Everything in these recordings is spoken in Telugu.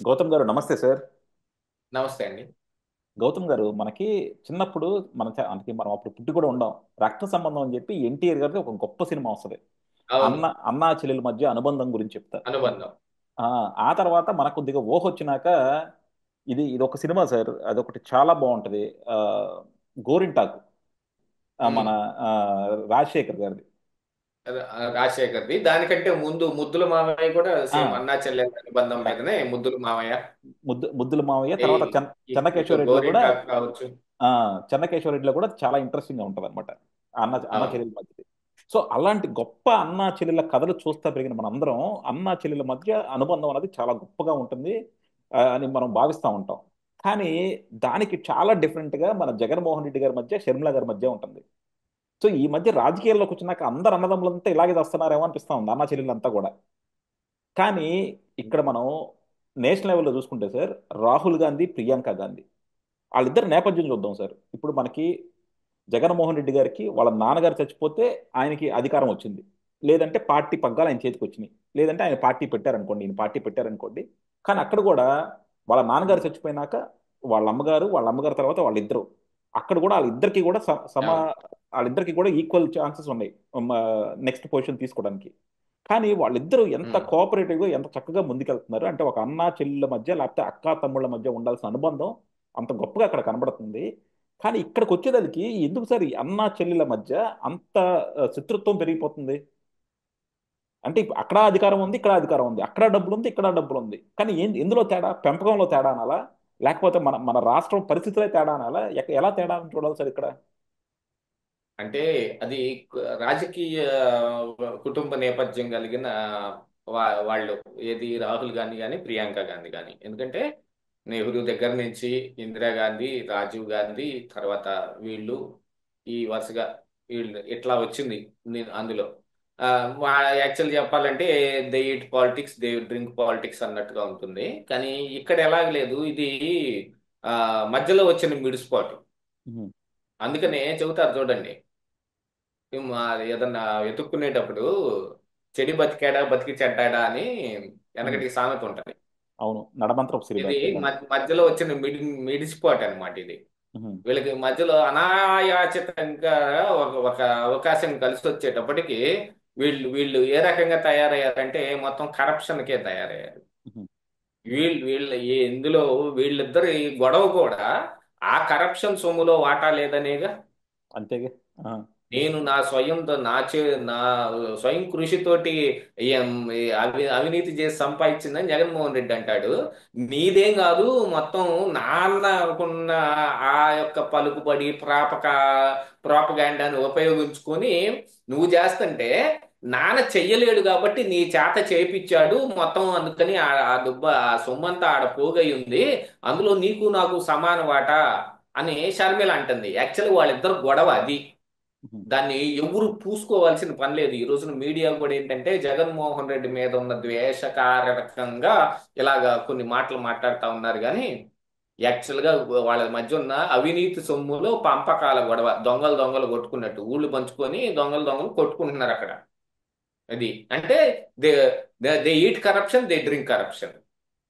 గౌతమ్ గారు నమస్తే సార్. నమస్తే అండి. గౌతమ్ గారు మనకి చిన్నప్పుడు మనకి మనం అప్పుడు పుట్టి కూడా ఉండం. రక్త సంబంధం అని చెప్పి ఎన్టీఆర్ గారిది ఒక గొప్ప సినిమా వస్తుంది. అవును. అన్నా చెల్లెల మధ్య అనుబంధం గురించి చెప్తారు. అనుబంధం. ఆ ఆ తర్వాత మనకు కొద్దిగా ఊహ వచ్చినాక ఇది ఒక సినిమా సార్, అదొకటి చాలా బాగుంటది. ఆ గోరింటాకు, మన హ్మ్. ఆ, రాజశేఖర్ గారిది. రాజశేఖర్‌ది. దానికంటే ముందు 'ముద్దుల మావయ్య' కూడా ఆ సేమ్ అన్నా చెల్లెల అనుబంధం క- మీదనే 'ముద్దుల మావయ్య'. ముద్దుల మావయ్య ఈ తర్వాత ఇటు చెన్నకేశవ రెడ్డిలో కూడా. 'గోరింటాకు' కావచ్చు. ఆ చెన్నకేశవ రెడ్డిలో కూడా చాలా ఇంట్రెస్టింగ్ గా ఉంటది అనమాట. అన్న అవును. చెల్లెల మధ్య. సో అలాంటి గొప్ప అన్నా చెల్లెల కథలు చూస్తా పెరిగిన మనందరం అన్నా చెల్లెల మధ్య అనుబంధం అనేది చాలా గొప్పగా ఉంటుంది అని మనం భావిస్తూ ఉంటాం. కానీ దానికి చాలా డిఫరెంట్ గా మన జగన్మోహన్ రెడ్డి గారి మధ్య, షర్మిల గారి మధ్య ఉంటుంది. సో ఈ మధ్య రాజకీయాల్లోకి వచ్చినాక అందరు అన్నదమ్ములంతా ఇలాగే చేస్తున్నారేమో అనిపిస్తా ఉంది, అన్నా చెల్లెలంతా కూడా. కానీ ఇక్కడ మనం నేషనల్ లెవెల్లో చూసుకుంటే సార్, రాహుల్ గాంధీ, ప్రియాంక గాంధీ, వాళ్ళిద్దరు నేపథ్యం చూద్దాం సార్. ఇప్పుడు మనకి జగన్మోహన్ రెడ్డి గారికి వాళ్ళ నాన్నగారు చచ్చిపోతే ఆయనకి అధికారం వచ్చింది. లేదంటే పార్టీ పగ్గాలు ఆయన చేతికి వచ్చినాయి. లేదంటే ఆయన పార్టీ పెట్టారనుకోండి, ఈయన పార్టీ పెట్టారనుకోండి. కానీ అక్కడ కూడా వాళ్ళ నాన్నగారు హ్మ్. చచ్చిపోయినాక వాళ్ళ అమ్మగారు తర్వాత వాళ్ళిద్దరు, అక్కడ కూడా వాళ్ళిద్దరికి కూడా అవును. వాళ్ళిద్దరికి కూడా ఈక్వల్ ఛాన్సెస్ ఉన్నాయి నెక్స్ట్ పొజిషన్ తీసుకోవడానికి. కానీ వాళ్ళిద్దరూ ఎంత హ్మ్. కోఆపరేటివ్గా, ఎంత చక్కగా ముందుకెళ్తున్నారు అంటే, ఒక అన్నా చెల్లెళ్ళ మధ్య లేకపోతే అక్కా తమ్ముళ్ళ మధ్య ఉండాల్సిన అనుబంధం అంత గొప్పగా అక్కడ కనబడుతుంది. కానీ ఇక్కడికి వచ్చేదానికి ఎందుకు సార్ ఈ అన్నా చెల్లెల మధ్య అంత శత్రుత్వం పెరిగిపోతుంది? అంటే అక్కడ అధికారం ఉంది, ఇక్కడ అధికారం ఉంది, అక్కడ డబ్బులు ఉంది, ఇక్కడ డబ్బులు ఉంది. కానీ ఎందులో తేడా? పెంపకంలో తేడా అనాలా, లేకపోతే మన మన రాష్ట్రం పరిస్థితులే తేడా అనాలా? ఎలా తేడా అని చూడాలి సార్ ఇక్కడ? అంటే అది రాజకీయ కుటుంబ నేపథ్యం కలిగిన వాళ్ళు, ఏది రాహుల్ గాంధీ గాని, ప్రియాంక గాంధీ గాని. ఎందుకంటే నెహ్రూ దగ్గర నుంచి ఇందిరాగాంధీ, రాజీవ్ గాంధీ, తర్వాత వీళ్ళు ఈ వరుసగా వీళ్ళు ఇట్లా వచ్చింది. అందులో యాక్చువల్ చెప్పాలంటే they eat politics, they drink politics అన్నట్టుగా ఉంటుంది. కానీ ఇక్కడ ఎలాగ లేదు ఇది. ఆ మధ్యలో వచ్చిన మిడిసిపాటు. ఉహు. అందుకనే చెబుతారు చూడండి. మా ఏదన్నా వెతుక్కునేటప్పుడు చెడి బతికాడా బతికి చెడ్డాడా అని ఉహు. వెనకటి సామెత ఉంటుంది. అవును, నడమంత్రపు ఇది సిరిబాగ్ ఇలాంటి. మధ్యలో వచ్చిన మిడిసిపాట్ అన్నమాట ఇది. ఉహు. వీళ్ళకి మధ్యలో అనాయాచితంగా ఒక అవకాశం కలిసి వచ్చేటప్పటికి వీళ్ళు వీళ్ళు ఏ రకంగా తయారయ్యారంటే మొత్తం కరప్షన్కే తయారయ్యారు. ఉహు. వీళ్ళ ఇందులో వీళ్ళిద్దరి గొడవ కూడా ఆ కరప్షన్ సొమ్ములో వాటా లేదనేగా. అంతేగా. ఆ. నేను నా స్వయంతో నా స్వయం కృషితోటి ఏం, అవినీతి చేసి సంపాదించిందని జగన్మోహన్ రెడ్డి అంటాడు. నీదేం కాదు, మొత్తం నాన్నకున్న ఆ యొక్క పలుకుబడి ప్రాపగాండాను ఉపయోగించుకొని నువ్వు చేస్తుంటే నాన్న చెయ్యలేడు కాబట్టి నీ చేత చేపించాడు మొత్తం. అందుకని ఆ దుబ్బ ఆ సొమ్మంతా ఆడ పోగై ఉంది. అందులో నీకు నాకు సమాన వాటా అని షర్మిల అంటుంది. యాక్చువల్లీ వాళ్ళిద్దరు గొడవ అది. ఉహు. దాన్ని ఎవరు పూసుకోవాల్సిన పని లేదు. ఈ రోజున మీడియా కూడా ఏంటంటే జగన్మోహన్ రెడ్డి మీద ఉన్న ద్వేషకారకంగా ఇలాగా కొన్ని మాటలు మాట్లాడుతూ ఉన్నారు. కానీ యాక్చువల్ గా వాళ్ళ మధ్య ఉన్న అవినీతి సొమ్ములో పంపకాల గొడవ, దొంగలు దొంగలు కొట్టుకున్నట్టు ఊళ్ళు పంచుకొని దొంగలు దొంగలు కొట్టుకుంటున్నారు అక్కడ. అది అంటే they they eat corruption, they drink corruption.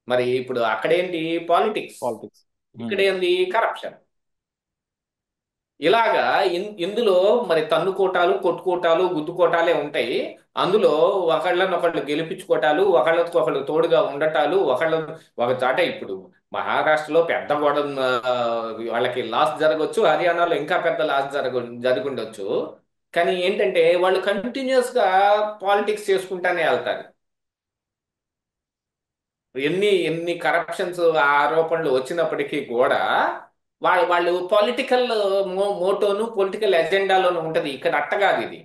మరి ఇప్పుడు అక్కడేంటి పాలిటిక్స్, పాలిటిక్స్. ఇక్కడేంది కరప్షన్. ఇలాగా ఇందులో మరి తన్నుకోటాలు, కొట్టుకోటాలు, గుద్దుకోటాలే ఉంటాయి. అందులో ఒకళ్ళనొకళ్ళు గెలిపించుకోటాలు, ఒకళ్ళకి ఒకళ్ళు తోడుగా ఉండటాలు, ఒక చాట ఇప్పుడు మహారాష్ట్రలో పెద్ద గొడవ, వాళ్ళకి లాస్ జరగవచ్చు. హర్యానాలో ఇంకా పెద్ద లాస్ జరుగుండొచ్చు. కానీ ఏంటంటే వాళ్ళు కంటిన్యూస్ గా పాలిటిక్స్ చేసుకుంటానే వెళ్తారు. ఎన్ని ఎన్ని కరప్షన్స్ ఆరోపణలు వచ్చినప్పటికీ కూడా వాళ్ళు పొలిటికల్ మోటోను, పొలిటికల్ ఎజెండాలోను ఉంటది. ఇక్కడ అట్టగాదు ఇది.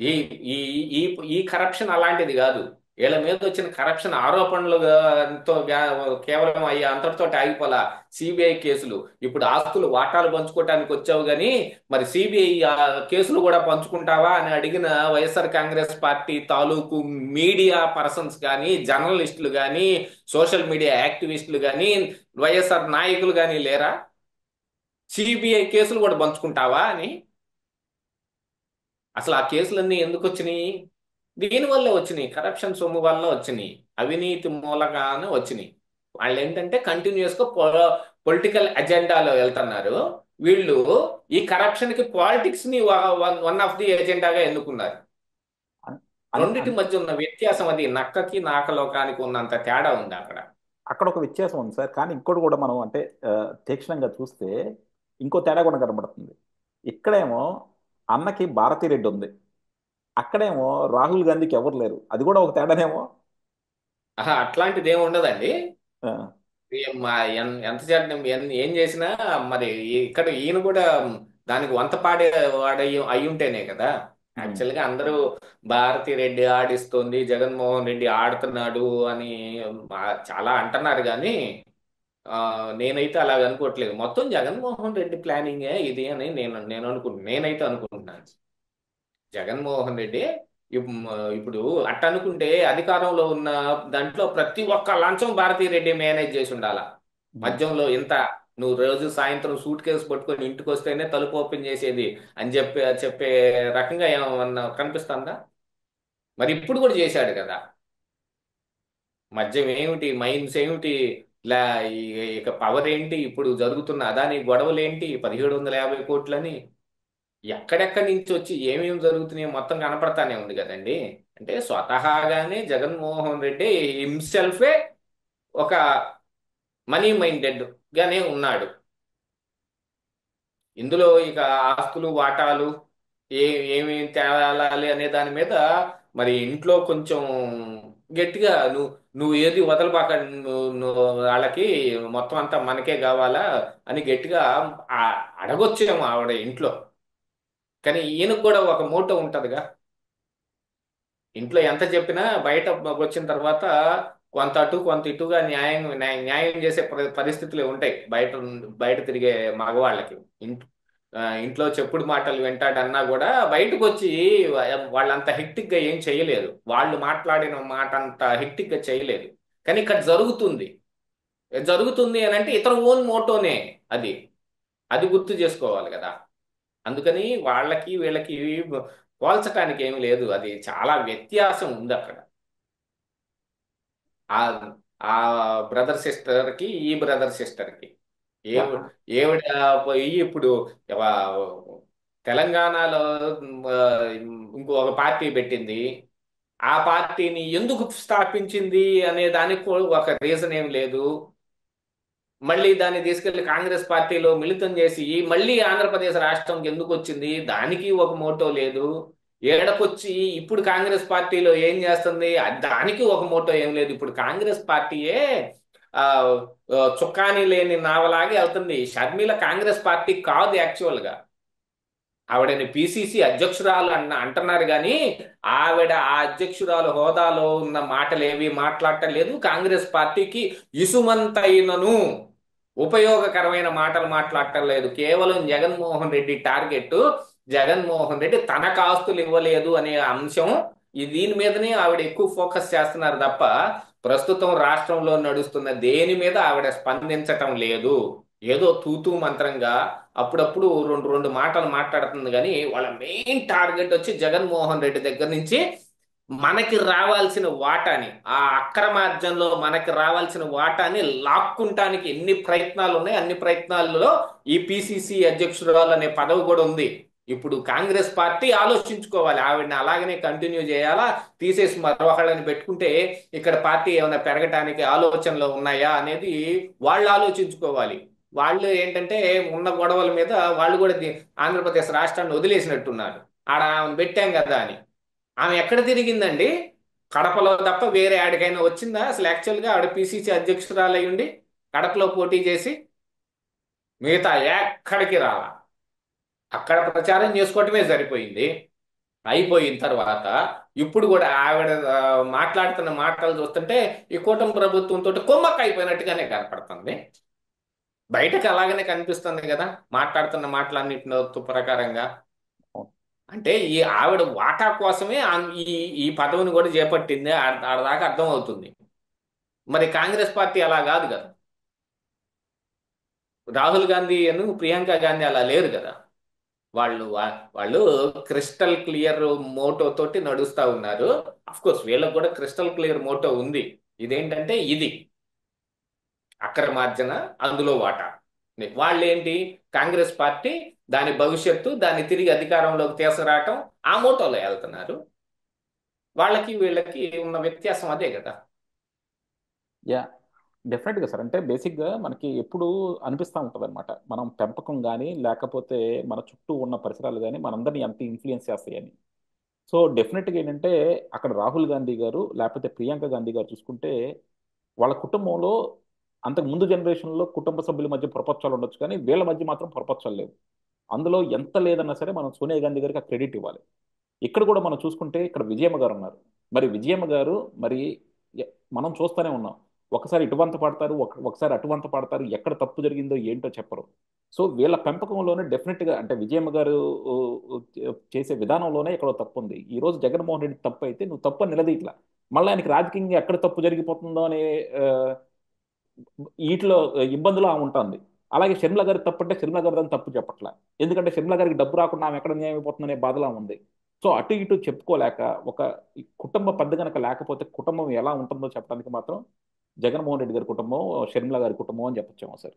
ఈ ఈ ఈ ఈ కరప్షన్ అలాంటిది కాదు. వీళ్ళ మీద వచ్చిన కరప్షన్ ఆరోపణలతో కేవలం అయ్యి అంతటితో ఆగిపోలా. సిబిఐ కేసులు, ఇప్పుడు ఆస్తులు వాటాలు పంచుకోవటానికి వచ్చావు గాని మరి సిబిఐ కేసులు కూడా పంచుకుంటావా అని అడిగిన వైఎస్ఆర్ కాంగ్రెస్ పార్టీ తాలూకు మీడియా పర్సన్స్ కానీ, జర్నలిస్టులు కానీ, సోషల్ మీడియా యాక్టివిస్టులు కానీ, వైఎస్ఆర్ నాయకులు కానీ లేరా? సిబిఐ కేసులు కూడా పంచుకుంటావా అని. అసలు ఆ కేసులన్నీ ఎందుకు వచ్చినాయి? దీని వల్లే వచ్చినాయి. కరప్షన్ సొమ్ము వల్ల వచ్చినాయి. అవినీతి మూలగానే వచ్చినాయి. వాళ్ళు ఏంటంటే కంటిన్యూస్ గా పొలిటికల్ అజెండాలో వెళ్తున్నారు. వీళ్ళు ఈ కరప్షన్ కి పాలిటిక్స్ ని వన్ ఆఫ్ ది ఎజెండాగా ఎన్నుకున్నారు. అన్- రెండిటి అన్- మధ్య ఉన్న వ్యత్యాసం అది, నక్కకి నాకలోకానికి ఉన్నంత తేడా ఉంది అక్కడ. అక్కడ ఒక వ్యత్యాసం ఉంది సార్. కానీ ఇంకోటి కూడా మనం అంటే తీక్షణంగా చూస్తే ఇంకో తేడా కూడా కనబడుతుంది. ఇక్కడేమో అన్నకి భారతీ రెడ్డి ఉంది, అక్కడేమో రాహుల్ గాంధీకి ఎవరు లేరు. అది కూడా ఒక తేడానేమో. ఆహా, అట్లాంటిది ఏమి ఉండదండి. ఆ, ఎంత చేద్దాం, ఏం చేసినా మరి ఇక్కడ ఈయన కూడా దానికి వంత పాడే వాడు అయి ఉంటేనే కదా. ఉమ్, యాక్చువల్గా అందరూ భారతి రెడ్డి ఆడిస్తోంది, జగన్మోహన్ రెడ్డి ఆడుతున్నాడు అని చాలా అంటున్నారు కానీ నేనైతే అలాగ అనుకోవట్లేదు. మొత్తం జగన్మోహన్ రెడ్డి ప్లానింగే ఇది అని నేనైతే అనుకుంటున్నాను. జగన్మోహన్ రెడ్డి ఇప్పుడు అట్ట అనుకుంటే అధికారంలో ఉన్న దాంట్లో ప్రతి ఒక్క లంచం భారతీ రెడ్డి మేనేజ్ చేసి ఉండాల. ఉమ్. మద్యంలో ఎంత, నువ్వు రోజు సాయంత్రం సూట్ కేసు పట్టుకొని ఇంటికి వస్తేనే తలుపు ఓపెన్ చేసేది అని చెప్పే రకంగా ఏమన్నా కనిపిస్తుందా? మరి ఇప్పుడు కూడా చేశాడు కదా. మద్యం ఏమిటి, మైన్స్ ఏమిటి, ఇలా ఇక పవర్ ఏంటి, ఇప్పుడు జరుగుతున్న అదాని గొడవలు ఏంటి, 1750 కోట్లని ఎక్కడెక్కడి నుంచి వచ్చి ఏమేమి జరుగుతున్నాయో మొత్తం కనపడతానే ఉంది కదండి. అంటే స్వతహాగానే జగన్మోహన్ రెడ్డి హిమ్సెల్ఫే ఒక మనీ మైండెడ్ గానే ఉన్నాడు. ఇందులో ఇక ఆస్తులు వాటాలు ఏ ఏమి తేలాలి అనే దాని మీద మరి ఇంట్లో కొంచెం గట్టిగా నువ్వు ఏది వదలబాక, వాళ్ళకి మొత్తం అంతా మనకే కావాలా అని గట్టిగా అడగొచ్చేమో ఆవిడ ఇంట్లో. కానీ ఈయనకు కూడా ఒక మోటో ఉంటదిగా. ఇంట్లో ఎంత చెప్పినా బయట వచ్చిన తర్వాత కొంత అటు కొంత ఇటుగా న్యాయం చేసే పరిస్థితులు ఉంటాయి బయట తిరిగే మగవాళ్ళకి. ఇంట్లో చెప్పుడు మాటలు వింటాడన్నా కూడా బయటకు వచ్చి వాళ్ళంత హెక్టిక్ గా ఏం చేయలేదు. వాళ్ళు మాట్లాడిన మాట అంత హెక్టిక్ గా చేయలేదు. కానీ ఇక్కడ జరుగుతుంది. జరుగుతుంది అని అంటే ఇతర ఓన్ మోటోనే అది. అది గుర్తు చేసుకోవాలి కదా. అందుకని వాళ్ళకి వీళ్ళకి పోల్చడానికి ఏమీ లేదు. అది చాలా వ్యత్యాసం ఉంది అక్కడ. ఆ ఆ బ్రదర్ సిస్టర్ కి, ఈ బ్రదర్ సిస్టర్ కి. ఏవి ఏవిడ పోయి ఇప్పుడు ఆ, తెలంగాణలో ఆ, ఇంకొక పార్టీ పెట్టింది. ఆ పార్టీని ఎందుకు స్థాపించింది అనే దానికి కూడా ఒక రీజన్ ఏం లేదు. మళ్ళీ దాన్ని తీసుకెళ్లి కాంగ్రెస్ పార్టీలో మిళితం చేసి మళ్ళీ ఆంధ్రప్రదేశ్ రాష్ట్రంకి ఎందుకు వచ్చింది, దానికి ఒక మోటో లేదు. ఏడకొచ్చి ఇప్పుడు కాంగ్రెస్ పార్టీలో ఏం చేస్తుంది, దానికి ఒక మోటో ఏం లేదు. ఇప్పుడు కాంగ్రెస్ పార్టీయే ఆ చుక్కాని లేని నావలాగే వెళ్తుంది. షర్మిల కాంగ్రెస్ పార్టీ కాదు యాక్చువల్ గా. ఆవిడని పిసిసి అధ్యక్షురాలు అంటున్నారు కానీ ఆవిడ ఆ అధ్యక్షురాలు హోదాలో ఉన్న మాటలు ఏవి మాట్లాడటం లేదు. కాంగ్రెస్ పార్టీకి ఇసుమంతైనను ఉపయోగకరమైన మాటలు మాట్లాడటం లేదు. కేవలం జగన్మోహన్ రెడ్డి టార్గెట్, జగన్మోహన్ రెడ్డి తనకు ఆస్తులు ఇవ్వలేదు అనే అంశం, దీని మీదనే ఆవిడ ఎక్కువ ఫోకస్ చేస్తున్నారు తప్ప ప్రస్తుతం రాష్ట్రంలో నడుస్తున్న దేని మీద ఆవిడ స్పందించటం లేదు. ఏదో తూతూ మంత్రంగా అప్పుడప్పుడు రెండు రెండు మాటలు మాట్లాడుతుంది కానీ వాళ్ళ మెయిన్ టార్గెట్ వచ్చి జగన్మోహన్ రెడ్డి దగ్గర నుంచి మనకి రావాల్సిన వాటాని, ఆ అక్రమార్జనలో మనకి రావాల్సిన వాటాని లాక్కుంటానికి ఎన్ని ప్రయత్నాలు ఉన్నాయి, అన్ని ప్రయత్నాలలో ఈ పిసిసి అధ్యక్షురాలు అనే పదవి కూడా ఉంది. ఇప్పుడు కాంగ్రెస్ పార్టీ ఆలోచించుకోవాలి, ఆవిడని అలాగనే కంటిన్యూ చేయాలా, తీసేసి మరొకళ్ళని పెట్టుకుంటే ఇక్కడ పార్టీ ఏమైనా పెరగటానికి ఆలోచనలు ఉన్నాయా అనేది వాళ్ళు ఆలోచించుకోవాలి. వాళ్ళు ఏంటంటే ఉన్న గొడవల మీద వాళ్ళు కూడా ఆంధ్రప్రదేశ్ రాష్ట్రాన్ని వదిలేసినట్టున్నారు. ఆడ ఆమెను పెట్టాం కదా అని. ఆమె ఎక్కడ తిరిగిందండి? కడపలో తప్ప వేరే ఆడికైనా వచ్చిందా అసలు? యాక్చువల్గా ఆవిడ పిసిసి అధ్యక్షురాలై ఉండి కడపలో పోటీ చేసి మిగతా ఎక్కడికి రాలా. అక్కడ ప్రచారం చేసుకోవటమే సరిపోయింది. అయిపోయిన తర్వాత ఇప్పుడు కూడా ఆవిడ మాట్లాడుతున్న మాటలు చూస్తుంటే ఈ కూటమి ప్రభుత్వంతో కొమ్మక్క అయిపోయినట్టుగానే కనపడుతుంది. బయటకు అలాగనే కనిపిస్తుంది కదా మాట్లాడుతున్న మాటలన్నింటి ప్రకారంగా. అంటే ఈ ఆవిడ వాటా కోసమే ఈ ఈ పదవిని కూడా చేపట్టింది. ఆడదాకా అర్థం అవుతుంది. మరి కాంగ్రెస్ పార్టీ అలా కాదు కదా. రాహుల్ గాంధీ ప్రియాంక గాంధీ అలా లేరు కదా. వాళ్ళు క్రిస్టల్ క్లియర్ మోటో తోటి నడుస్తా ఉన్నారు. అఫ్ కోర్స్ వీళ్ళకి కూడా క్రిస్టల్ క్లియర్ మోటో ఉంది. ఇదేంటంటే ఇది అక్రమార్జన అందులో వాటా. వాళ్ళేంటి, కాంగ్రెస్ పార్టీ దాని భవిష్యత్తు దాన్ని తిరిగి అధికారంలోకి తీసుకురావటం ఆ మోటోలో వెళ్తున్నారు. వాళ్ళకి వీళ్ళకి ఉన్న వ్యత్యాసం అదే కదా. యా, డెఫినెట్గా సార్. అంటే బేసిక్గా మనకి ఎప్పుడు అనిపిస్తూ ఉంటుంది అనమాట, మనం పెంపకం కానీ లేకపోతే మన చుట్టూ ఉన్న పరిసరాలు కానీ మనందరినీ ఎంత ఇన్ఫ్లుయెన్స్ చేస్తాయని. సో డెఫినెట్గా ఏంటంటే అక్కడ రాహుల్ గాంధీ గారు లేకపోతే ప్రియాంక గాంధీ గారు చూసుకుంటే వాళ్ళ కుటుంబంలో అంతకు ముందు జనరేషన్లో కుటుంబ సభ్యుల మధ్య పొరపచ్చాలు ఉండొచ్చు కానీ వీళ్ళ మధ్య మాత్రం పొరపచ్చాలు లేవు. అందులో ఎంత లేదన్నా సరే మనం సోనియా గాంధీ గారికి ఆ క్రెడిట్ ఇవ్వాలి. ఇక్కడ కూడా మనం చూసుకుంటే ఇక్కడ విజయమ్మ గారు ఉన్నారు. మరి విజయమ్మ గారు మరి ఎ- మనం చూస్తూనే ఉన్నాం. ఒకసారి ఇటువంత పడతారు, ఒకసారి అటువంత పడతారు, ఎక్కడ తప్పు జరిగిందో ఏంటో చెప్పరు. సో వీళ్ళ పెంపకంలోనే డెఫినెట్గా అంటే విజయమ్మ గారు ఊ, ఊ, చేసే విధానంలోనే ఇక్కడ తప్పు ఉంది. ఈ రోజు జగన్మోహన్ రెడ్డి తప్పు అయితే నువ్వు తప్పు అని నిలదీయట్లా, మళ్ళీ ఆయనకి రాజకీయంగా ఎక్కడ తప్పు జరిగిపోతుందో అనే ఆ, వీటిలో ఇబ్బందులు ఆమె ఉంటుంది. అలాగే షర్మిల గారి తప్పు అంటే షర్మిల గారి దాన్ని తప్పు చెప్పట్లా, ఎందుకంటే షర్మిల గారికి డబ్బు రాకుండా ఆమె ఎక్కడ న్యాయం అయిపోతుందనే బాధలా ఉంది. సో అటు ఇటు చెప్పుకోలేక ఒక ఈ కుటుంబ పెద్ద గనక లేకపోతే కుటుంబం ఎలా ఉంటుందో చెప్పడానికి మాత్రం జగన్మోహన్ రెడ్డి గారి కుటుంబం, షర్మిల గారి కుటుంబం అని చెప్పొచ్చేమో సార్.